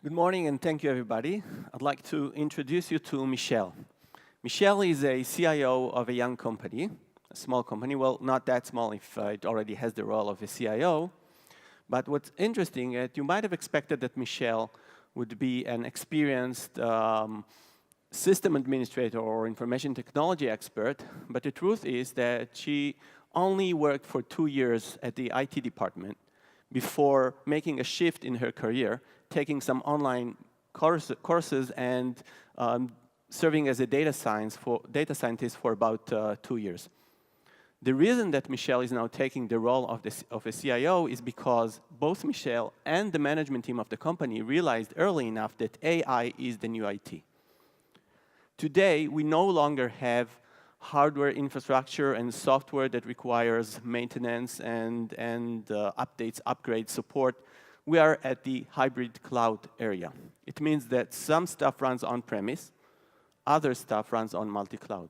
Good morning and thank you, everybody. I'd like to introduce you to Michelle. Michelle is a CIO of a young company, a small company. Well, not that small if it already has the role of a CIO. But what's interesting is you might have expected that Michelle would be an experienced system administrator or information technology expert. But the truth is that she only worked for 2 years at the IT department before making a shift in her career, taking some online courses and serving as a data scientist for about 2 years. The reason that Michelle is now taking the role of a CIO is because both Michelle and the management team of the company realized early enough that AI is the new IT. Today, we no longer have hardware infrastructure and software that requires maintenance and updates, upgrades, support. We are at the hybrid cloud area. It means that some stuff runs on-premise, other stuff runs on multi-cloud.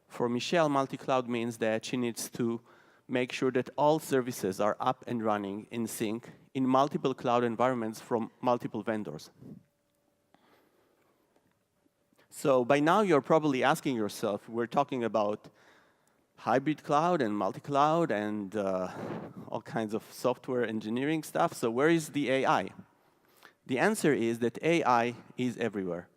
For Michelle, multi-cloud means that she needs to make sure that all services are up and running in sync in multiple cloud environments from multiple vendors. So by now, you're probably asking yourself, we're talking about hybrid cloud and multi-cloud and all kinds of software engineering stuff. So where is the AI? The answer is that AI is everywhere.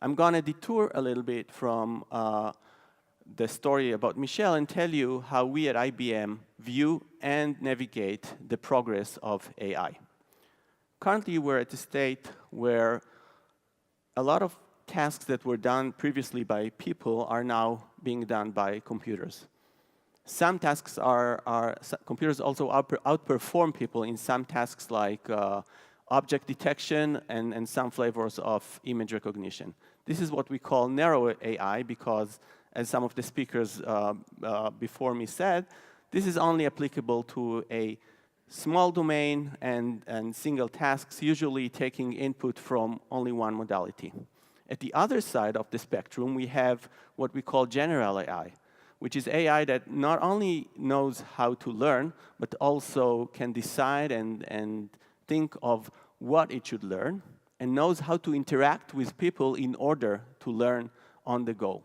I'm going to detour a little bit from the story about Michelle and tell you how we at IBM view and navigate the progress of AI. Currently, we're at a state where a lot of tasks that were done previously by people are now being done by computers. Some tasks computers also outperform people in some tasks like object detection and some flavors of image recognition. This is what we call narrow AI because, as some of the speakers before me said, this is only applicable to a small domain and single tasks, usually taking input from only one modality. At the other side of the spectrum, we have what we call general AI, which is AI that not only knows how to learn, but also can decide and think of what it should learn, and knows how to interact with people in order to learn on the go.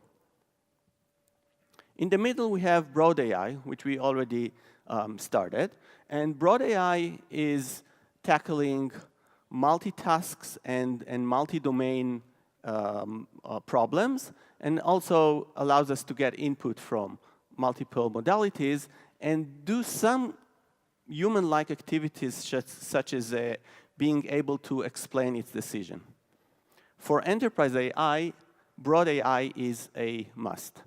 In the middle, we have broad AI, which we already started. And broad AI is tackling multitasks and multi-domain problems, and also allows us to get input from multiple modalities and do some human-like activities such as being able to explain its decision. For enterprise AI, broad AI is a must.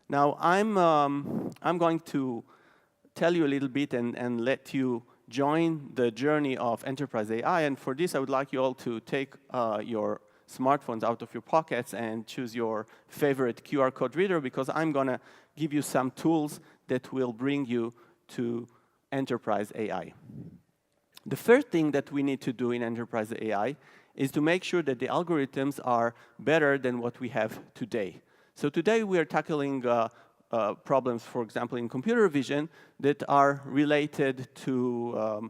Now, I'm going to tell you a little bit and let you join the journey of enterprise AI. And for this, I would like you all to take your smartphones out of your pockets and choose your favorite QR code reader, because I'm going to give you some tools that will bring you to enterprise AI. The first thing that we need to do in enterprise AI is to make sure that the algorithms are better than what we have today. So today we are tackling problems, for example, in computer vision that are related to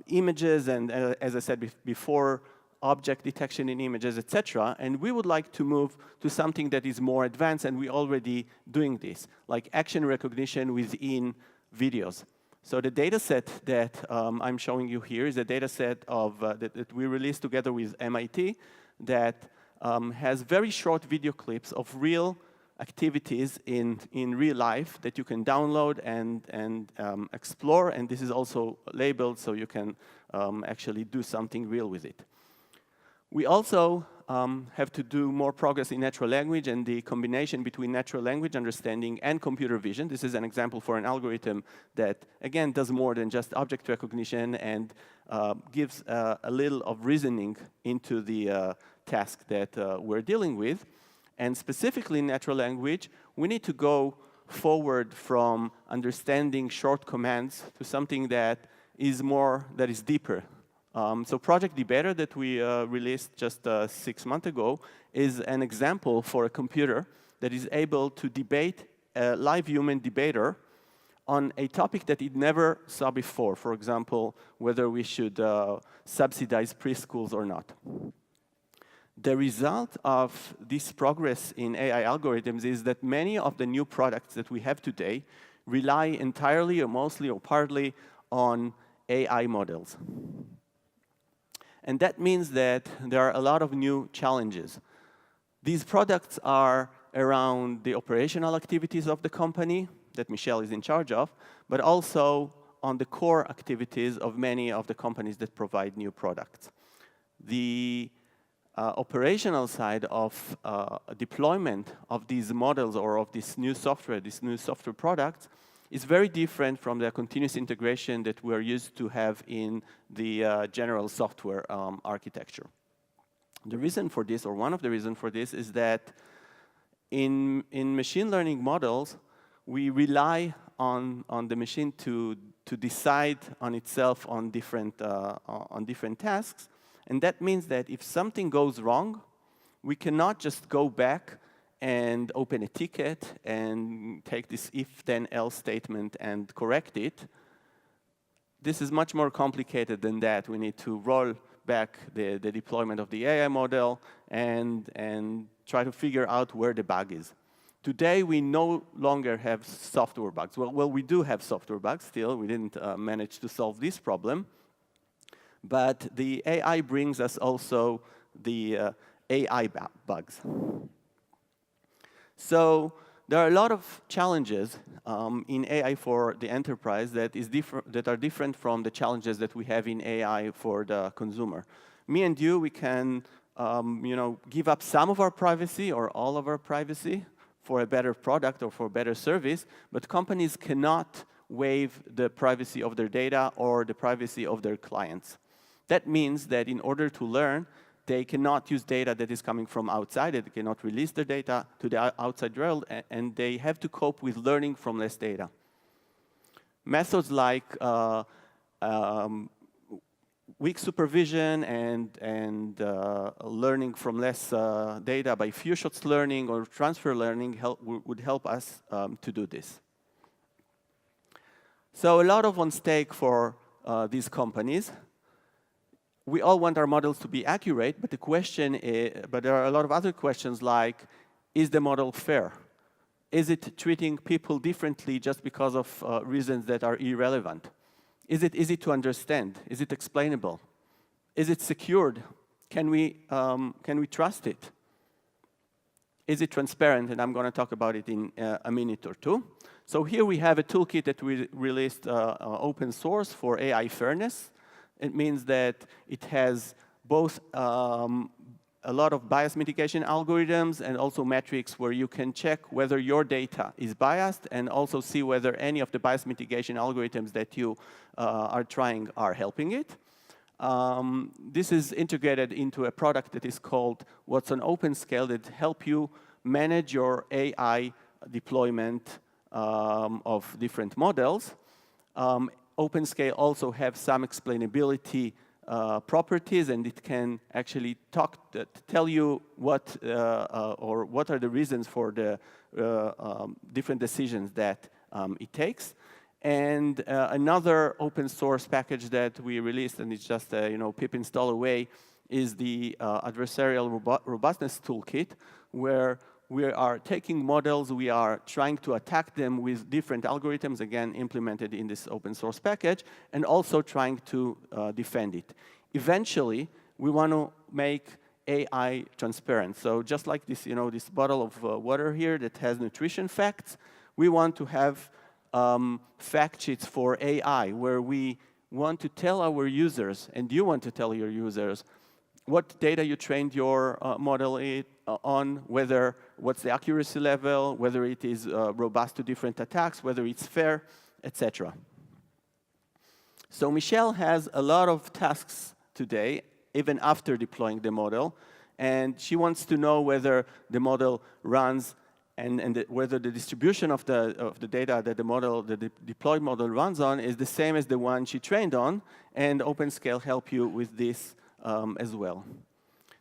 images and, as I said before, object detection in images, etc. And we would like to move to something that is more advanced, and we're already doing this, like action recognition within videos. So the data set that I'm showing you here is a data set that we released together with MIT that has very short video clips of real activities in real life that you can download and explore. And this is also labeled so you can actually do something real with it. We also have to do more progress in natural language and the combination between natural language understanding and computer vision. This is an example for an algorithm that, again, does more than just object recognition and gives a little of reasoning into the task that we're dealing with. And specifically in natural language, we need to go forward from understanding short commands to something that is deeper. So Project Debater that we released just 6 months ago is an example for a computer that is able to debate a live human debater on a topic that it never saw before. For example, whether we should subsidize preschools or not. The result of this progress in AI algorithms is that many of the new products that we have today rely entirely or mostly or partly on AI models. And that means that there are a lot of new challenges. These products are around the operational activities of the company that Michelle is in charge of, but also on the core activities of many of the companies that provide new products. The operational side of deployment of these models or of this new software products, is very different from the continuous integration that we're used to have in the general software architecture. The reason for this, or one of the reasons for this, is that in machine learning models, we rely on the machine to decide on itself on different tasks. And that means that if something goes wrong, we cannot just go back and open a ticket and take this if then else statement and correct it. This is much more complicated than that. We need to roll back the deployment of the AI model and try to figure out where the bug is. Today, we no longer have software bugs. Well, we do have software bugs still. We didn't manage to solve this problem. But the AI brings us also the AI bugs. So there are a lot of challenges in AI for the enterprise that are different from the challenges that we have in AI for the consumer. Me and you, we can give up some of our privacy or all of our privacy for a better product or for a better service, but companies cannot waive the privacy of their data or the privacy of their clients. That means that in order to learn, they cannot use data that is coming from outside. They cannot release their data to the outside world, and they have to cope with learning from less data. Methods like weak supervision and learning from less data by few shots learning or transfer learning would help us to do this. So a lot of on stake for these companies. We all want our models to be accurate, but but there are a lot of other questions like, is the model fair? Is it treating people differently just because of reasons that are irrelevant? Is it easy to understand? Is it explainable? Is it secured? Can we trust it? Is it transparent? And I'm going to talk about it in a minute or two. So here we have a toolkit that we released open source for AI fairness. It means that it has both a lot of bias mitigation algorithms and also metrics where you can check whether your data is biased and also see whether any of the bias mitigation algorithms that you are trying are helping it. This is integrated into a product that is called What's on OpenScale that help you manage your AI deployment of different models. OpenScale also have some explainability properties, and it can actually tell you what are the reasons for the different decisions that it takes. And another open source package that we released, and it's just a pip install away, is the adversarial robustness toolkit, where we are taking models, we are trying to attack them with different algorithms, again, implemented in this open source package, and also trying to defend it. Eventually, we want to make AI transparent. So just like this, this bottle of water here that has nutrition facts, we want to have fact sheets for AI, where we want to tell our users, and you want to tell your users, what data you trained your model on, what's the accuracy level, whether it is robust to different attacks, whether it's fair, etc. So Michelle has a lot of tasks today, even after deploying the model, and she wants to know whether the model runs and whether the distribution of the data that the deployed model runs on is the same as the one she trained on, and OpenScale help you with this as well.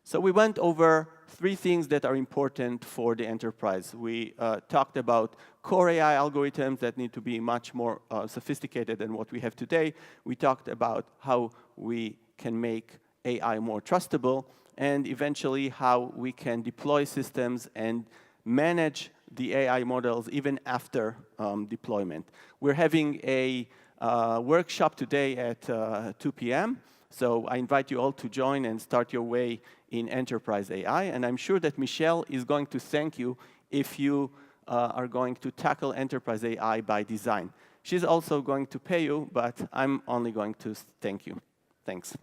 So we went over 3 things that are important for the enterprise. We talked about core AI algorithms that need to be much more sophisticated than what we have today. We talked about how we can make AI more trustable, and eventually how we can deploy systems and manage the AI models even after deployment. We're having a workshop today at 2 p.m. So I invite you all to join and start your way in enterprise AI. And I'm sure that Michelle is going to thank you if you are going to tackle enterprise AI by design. She's also going to pay you, but I'm only going to thank you. Thanks.